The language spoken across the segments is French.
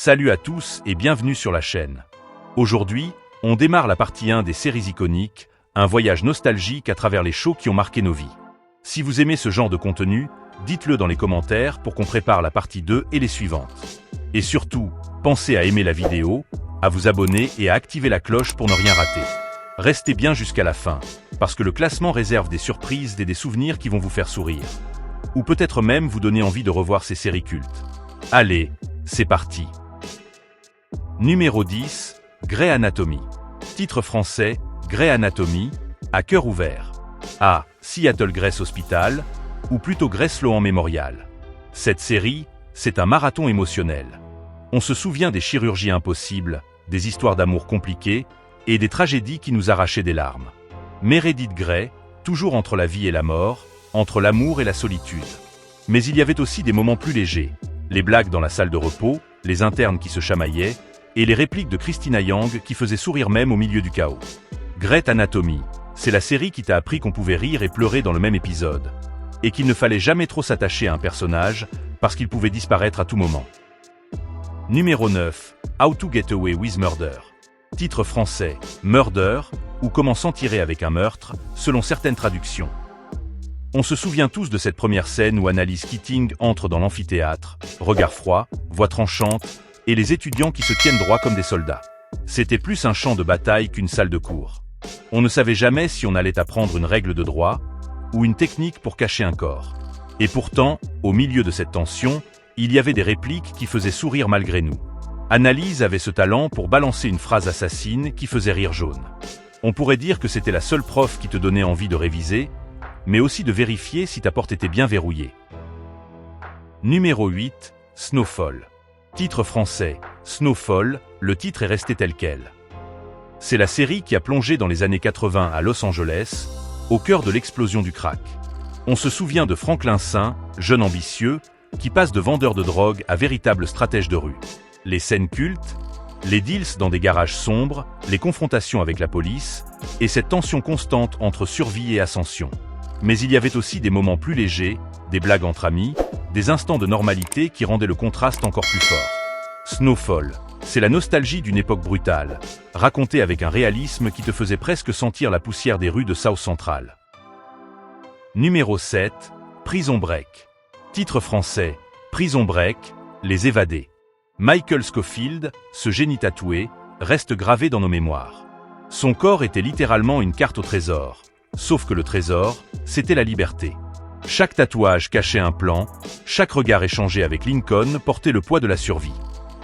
Salut à tous et bienvenue sur la chaîne. Aujourd'hui, on démarre la partie 1 des séries iconiques, un voyage nostalgique à travers les shows qui ont marqué nos vies. Si vous aimez ce genre de contenu, dites-le dans les commentaires pour qu'on prépare la partie 2 et les suivantes. Et surtout, pensez à aimer la vidéo, à vous abonner et à activer la cloche pour ne rien rater. Restez bien jusqu'à la fin, parce que le classement réserve des surprises et des souvenirs qui vont vous faire sourire. Ou peut-être même vous donner envie de revoir ces séries cultes. Allez, c'est parti. Numéro 10, Grey Anatomy. Titre français, Grey Anatomy, à cœur ouvert. À Seattle Grace Hospital, ou plutôt Grace Sloan Memorial. Cette série, c'est un marathon émotionnel. On se souvient des chirurgies impossibles, des histoires d'amour compliquées, et des tragédies qui nous arrachaient des larmes. Meredith Grey, toujours entre la vie et la mort, entre l'amour et la solitude. Mais il y avait aussi des moments plus légers, les blagues dans la salle de repos, les internes qui se chamaillaient, et les répliques de Christina Yang qui faisaient sourire même au milieu du chaos. Grey Anatomy, c'est la série qui t'a appris qu'on pouvait rire et pleurer dans le même épisode, et qu'il ne fallait jamais trop s'attacher à un personnage, parce qu'il pouvait disparaître à tout moment. Numéro 9, How to Get Away with Murder. Titre français, Murder, ou Comment s'en tirer avec un meurtre, selon certaines traductions. On se souvient tous de cette première scène où Annalise Keating entre dans l'amphithéâtre, regard froid, voix tranchante, et les étudiants qui se tiennent droit comme des soldats. C'était plus un champ de bataille qu'une salle de cours. On ne savait jamais si on allait apprendre une règle de droit, ou une technique pour cacher un corps. Et pourtant, au milieu de cette tension, il y avait des répliques qui faisaient sourire malgré nous. Annalise avait ce talent pour balancer une phrase assassine qui faisait rire jaune. On pourrait dire que c'était la seule prof qui te donnait envie de réviser, mais aussi de vérifier si ta porte était bien verrouillée. Numéro 8, Snowfall. Titre français, Snowfall, le titre est resté tel quel. C'est la série qui a plongé dans les années 80 à Los Angeles, au cœur de l'explosion du crack. On se souvient de Franklin Saint, jeune ambitieux, qui passe de vendeur de drogue à véritable stratège de rue. Les scènes cultes, les deals dans des garages sombres, les confrontations avec la police, et cette tension constante entre survie et ascension. Mais il y avait aussi des moments plus légers, des blagues entre amis, des instants de normalité qui rendaient le contraste encore plus fort. Snowfall, c'est la nostalgie d'une époque brutale, racontée avec un réalisme qui te faisait presque sentir la poussière des rues de South Central. Numéro 7, Prison Break. Titre français, Prison Break, Les évadés. Michael Scofield, ce génie tatoué, reste gravé dans nos mémoires. Son corps était littéralement une carte au trésor, sauf que le trésor, c'était la liberté. Chaque tatouage cachait un plan, chaque regard échangé avec Lincoln portait le poids de la survie.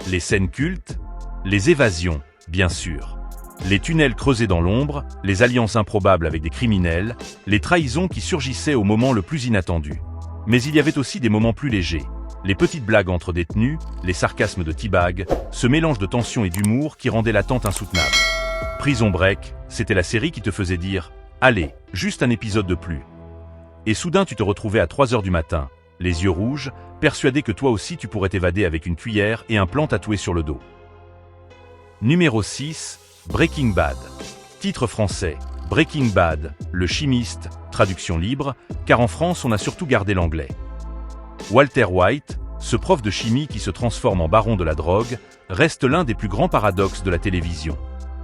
Les scènes cultes, les évasions, bien sûr. Les tunnels creusés dans l'ombre, les alliances improbables avec des criminels, les trahisons qui surgissaient au moment le plus inattendu. Mais il y avait aussi des moments plus légers. Les petites blagues entre détenus, les sarcasmes de T-Bag, ce mélange de tension et d'humour qui rendait l'attente insoutenable. Prison Break, c'était la série qui te faisait dire « Allez, juste un épisode de plus ». Et soudain tu te retrouvais à 3 heures du matin, les yeux rouges, persuadé que toi aussi tu pourrais t'évader avec une cuillère et un plan tatoué sur le dos. Numéro 6, Breaking Bad. Titre français, Breaking Bad, le chimiste, traduction libre, car en France on a surtout gardé l'anglais. Walter White, ce prof de chimie qui se transforme en baron de la drogue, reste l'un des plus grands paradoxes de la télévision.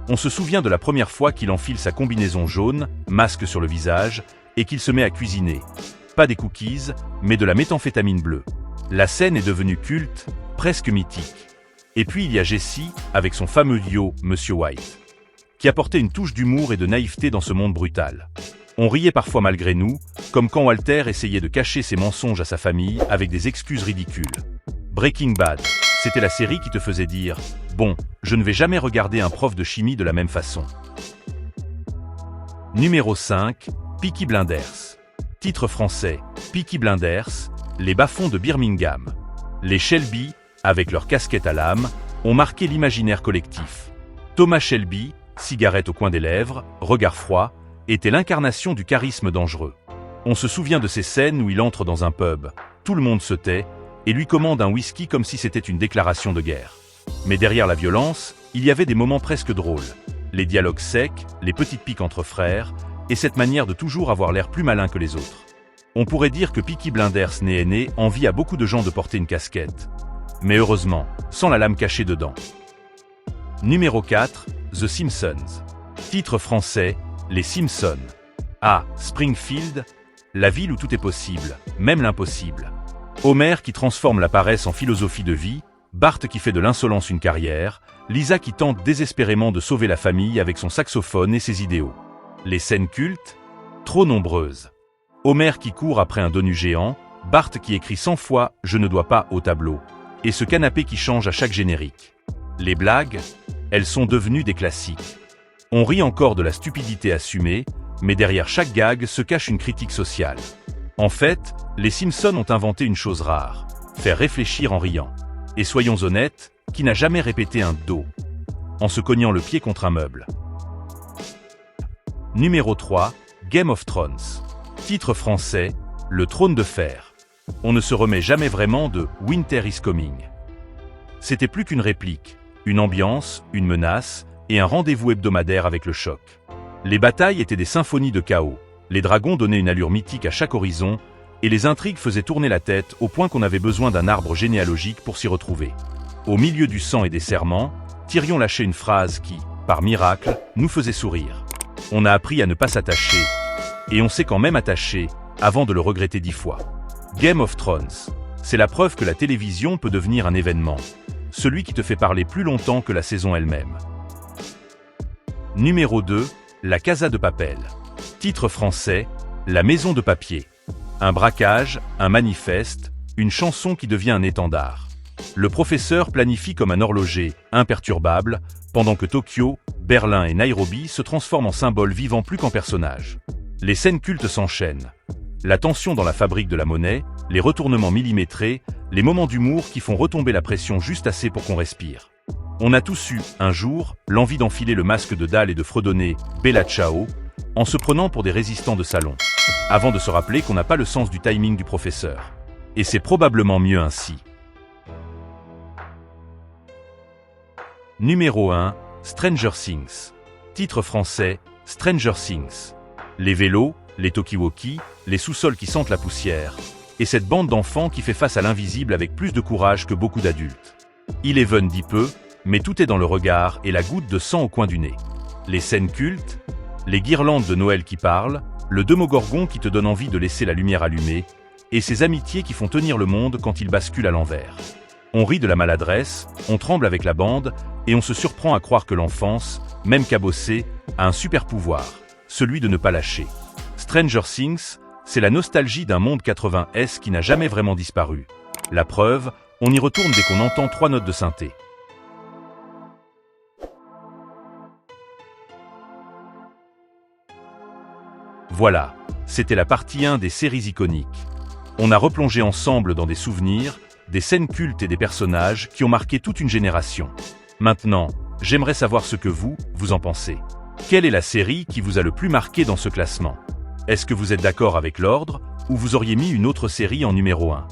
On se souvient de la première fois qu'il enfile sa combinaison jaune, masque sur le visage, et qu'il se met à cuisiner. Pas des cookies, mais de la méthamphétamine bleue. La scène est devenue culte, presque mythique. Et puis il y a Jesse, avec son fameux duo, Monsieur White, qui apportait une touche d'humour et de naïveté dans ce monde brutal. On riait parfois malgré nous, comme quand Walter essayait de cacher ses mensonges à sa famille avec des excuses ridicules. Breaking Bad, c'était la série qui te faisait dire « Bon, je ne vais jamais regarder un prof de chimie de la même façon ». Numéro 5, Peaky Blinders. Titre français, Peaky Blinders, les bas-fonds de Birmingham. Les Shelby, avec leur casquette à lame, ont marqué l'imaginaire collectif. Thomas Shelby, cigarette au coin des lèvres, regard froid, était l'incarnation du charisme dangereux. On se souvient de ces scènes où il entre dans un pub, tout le monde se tait, et lui commande un whisky comme si c'était une déclaration de guerre. Mais derrière la violence, il y avait des moments presque drôles. Les dialogues secs, les petites piques entre frères, et cette manière de toujours avoir l'air plus malin que les autres. On pourrait dire que Peaky Blinders né envie à beaucoup de gens de porter une casquette. mais heureusement, sans la lame cachée dedans. Numéro 4, The Simpsons. Titre français, Les Simpsons. À Springfield, la ville où tout est possible, même l'impossible. Homer qui transforme la paresse en philosophie de vie, Bart qui fait de l'insolence une carrière, Lisa qui tente désespérément de sauver la famille avec son saxophone et ses idéaux. Les scènes cultes, trop nombreuses. Homer qui court après un donut géant, Bart qui écrit 100 fois « Je ne dois pas » au tableau, et ce canapé qui change à chaque générique. Les blagues, elles sont devenues des classiques. On rit encore de la stupidité assumée, mais derrière chaque gag se cache une critique sociale. En fait, les Simpsons ont inventé une chose rare, faire réfléchir en riant. Et soyons honnêtes, qui n'a jamais répété un « do » en se cognant le pied contre un meuble. Numéro 3, Game of Thrones. Titre français, Le Trône de Fer. On ne se remet jamais vraiment de Winter is Coming. C'était plus qu'une réplique, une ambiance, une menace et un rendez-vous hebdomadaire avec le choc. Les batailles étaient des symphonies de chaos, les dragons donnaient une allure mythique à chaque horizon et les intrigues faisaient tourner la tête au point qu'on avait besoin d'un arbre généalogique pour s'y retrouver. Au milieu du sang et des serments, Tyrion lâchait une phrase qui, par miracle, nous faisait sourire. On a appris à ne pas s'attacher, et on s'est quand même attaché, avant de le regretter 10 fois. Game of Thrones, c'est la preuve que la télévision peut devenir un événement, celui qui te fait parler plus longtemps que la saison elle-même. Numéro 2, La Casa de Papel. Titre français, La Maison de Papier. Un braquage, un manifeste, une chanson qui devient un étendard. Le professeur planifie comme un horloger, imperturbable, pendant que Tokyo, Berlin et Nairobi se transforment en symboles vivants plus qu'en personnages. Les scènes cultes s'enchaînent. La tension dans la fabrique de la monnaie, les retournements millimétrés, les moments d'humour qui font retomber la pression juste assez pour qu'on respire. On a tous eu, un jour, l'envie d'enfiler le masque de Dalle et de fredonner « Bella Ciao » en se prenant pour des résistants de salon, avant de se rappeler qu'on n'a pas le sens du timing du professeur. Et c'est probablement mieux ainsi. Numéro 1, Stranger Things. Titre français, Stranger Things. Les vélos, les talkie-walkie, les sous-sols qui sentent la poussière, et cette bande d'enfants qui fait face à l'invisible avec plus de courage que beaucoup d'adultes. Eleven dit peu, mais tout est dans le regard et la goutte de sang au coin du nez. Les scènes cultes, les guirlandes de Noël qui parlent, le Demogorgon qui te donne envie de laisser la lumière allumée, et ces amitiés qui font tenir le monde quand il bascule à l'envers. On rit de la maladresse, on tremble avec la bande, et on se surprend à croire que l'enfance, même cabossée, a un super pouvoir, celui de ne pas lâcher. Stranger Things, c'est la nostalgie d'un monde 80s qui n'a jamais vraiment disparu. La preuve, on y retourne dès qu'on entend 3 notes de synthé. Voilà, c'était la partie 1 des séries iconiques. On a replongé ensemble dans des souvenirs, des scènes cultes et des personnages qui ont marqué toute une génération. Maintenant, j'aimerais savoir ce que vous en pensez. Quelle est la série qui vous a le plus marqué dans ce classement? Est-ce que vous êtes d'accord avec l'ordre, ou vous auriez mis une autre série en numéro 1?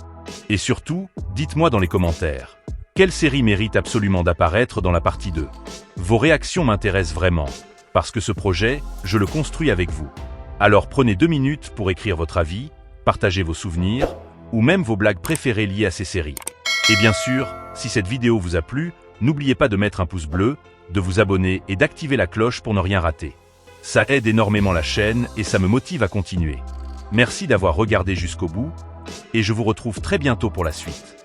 Et surtout, dites-moi dans les commentaires, quelle série mérite absolument d'apparaître dans la partie 2? Vos réactions m'intéressent vraiment, parce que ce projet, je le construis avec vous. Alors prenez 2 minutes pour écrire votre avis, partager vos souvenirs, ou même vos blagues préférées liées à ces séries. Et bien sûr, si cette vidéo vous a plu, n'oubliez pas de mettre un pouce bleu, de vous abonner et d'activer la cloche pour ne rien rater. Ça aide énormément la chaîne et ça me motive à continuer. Merci d'avoir regardé jusqu'au bout, et je vous retrouve très bientôt pour la suite.